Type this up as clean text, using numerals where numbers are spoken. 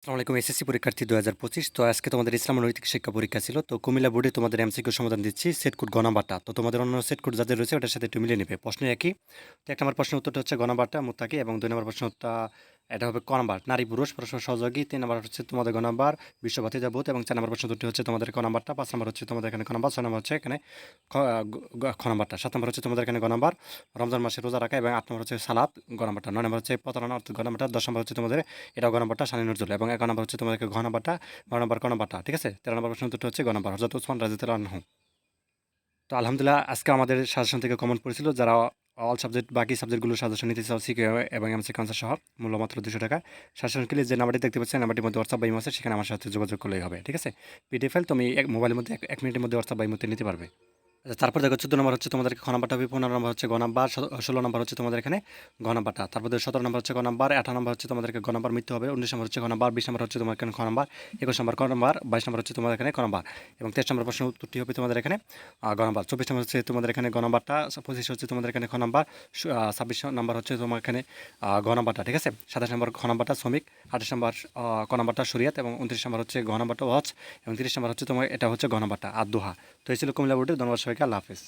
আসসালামু আলাইকুম এসএসসি পরীক্ষার্থী ২০২৫। তো আজকে তোমাদের ইসলাম ও নৈতিক শিক্ষা পরীক্ষা ছিল। তো কুমিল্লা বোর্ডে তোমাদের এমসিকিউ সমাধান দিচ্ছি। সেট কোড গ নাম্বারটা। তো তোমাদের অন্য সেট কোড যাদের রয়েছে ওটার সাথে একটু মিলিয়ে নেবে। প্রশ্ন একই। তো ১ নম্বর প্রশ্নের উত্তরটা হচ্ছে গ নাম্বারটা মুত্তাকি এবং ২ নম্বর প্রশ্নটা এটা হবে ক নাম্বার নারী পুরুষ পরস্পর সহযোগী। ৩ নম্বর হচ্ছে তোমাদের গ নাম্বার বিশ্বভাতিজা ভূত এবং ৪ নম্বর প্রশ্ন দুটি হচ্ছে তোমাদের ক নাম্বারটা। ৫ নম্বর হচ্ছে তোমাদের এখানে ক নাম্বার। ৬ নম্বর হচ্ছে এখানে খ খ নাম্বারটা। ৭ নম্বর হচ্ছে তোমাদের এখানে গ নাম্বার রমজান মাসে রোজা রাখা এবং ৮ নম্বর হচ্ছে সালাত গ নাম্বারটা। ৯ নম্বর হচ্ছে প্রতারণা অর্থাৎ গ নাম্বারটা। ১০ নম্বর হচ্ছে তোমাদের এটাও গ নাম্বারটা শালীন নজরুল এবং ১১ নম্বর হচ্ছে তোমাদেরকে ঘ নাম্বারটা ১২ নম্বর ক নাম্বারটা। ঠিক আছে? ১৩ নম্বর প্রশ্ন উত্তরটা হচ্ছে গ নাম্বার হযরত ওসমান রাদিয়াল্লাহু আনহু। তো আলহামদুলিল্লাহ আজকে আমাদের সাজেশন থেকে কমেন্ট পড়েছিল যারা অল সাবজেক্ট বাকি সাবজেক্টগুলোর সাজেশন নিতে চাও সিকে এবং এমসিকিউ আনসার সহ মূল্য মাত্র ২০০ টাকা। সাজেশন ক্লিক যে নাম্বারটি দেখতে পাচ্ছেন নাম্বারটির মধ্যে হোয়াটসঅ্যাপ বা ইমো আছে সেখানে আমার সাথে যোগাযোগ করলেই হবে। ঠিক আছে? পিডিএফ ফাইল তুমি মোবাইলের মধ্যে ১ মিনিটের মধ্যে হোয়াটসঅ্যাপ বা ইমোতে নিতে পারবে। আচ্ছা, তারপর দেখো ১৪ নম্বর হচ্ছে তোমাদের খ নাম্বারটা হবে, ১৫ নম্বর হচ্ছে গ নাম্বার, ১৬ নম্বর হচ্ছে তোমাদের এখানে ঘ নাম্বারটা। তারপর ১৭ নম্বর হচ্ছে গ নাম্বার, ১৮ নম্বর হচ্ছে তোমাদেরকে গ নাম্বার মৃত্যু হবে, ১৯ নম্বর হচ্ছে গ নাম্বার, ২০ নম্বর হচ্ছে তোমার এখানে খ নাম্বার, ২১ নম্বর ক নাম্বার, ২২ নম্বর হচ্ছে তোমাদের এখানে ক নাম্বার এবং ২৩ নম্বর প্রশ্নের উত্তরটি হবে তোমাদের এখানে গ নাম্বার, ২৪ নম্বর হচ্ছে তোমাদের এখানে গ নাম্বারটা, ২৫ হচ্ছে তোমাদের এখানে খ নাম্বার, ২৬ নম্বর হচ্ছে তোমার এখানে ঘ নাম্বারটা। ঠিক আছে? ২৭ নম্বর খ নাম্বারটা শ্রমিক, ২৮ নম্বর ক নাম্বারটা শরিয়াত এবং ২৯ নম্বর হচ্ছে ঘ নাম্বারটা ওয়াচ এবং ৩০ নম্বর হচ্ছে তোমার এটা হচ্ছে ঘ নাম্বারটা আর দোহা। তো এই ছিল কুমিল্লা বোর্ডের। ধন্যবাদ সবাইকে। আল্লাহ হাফেজ।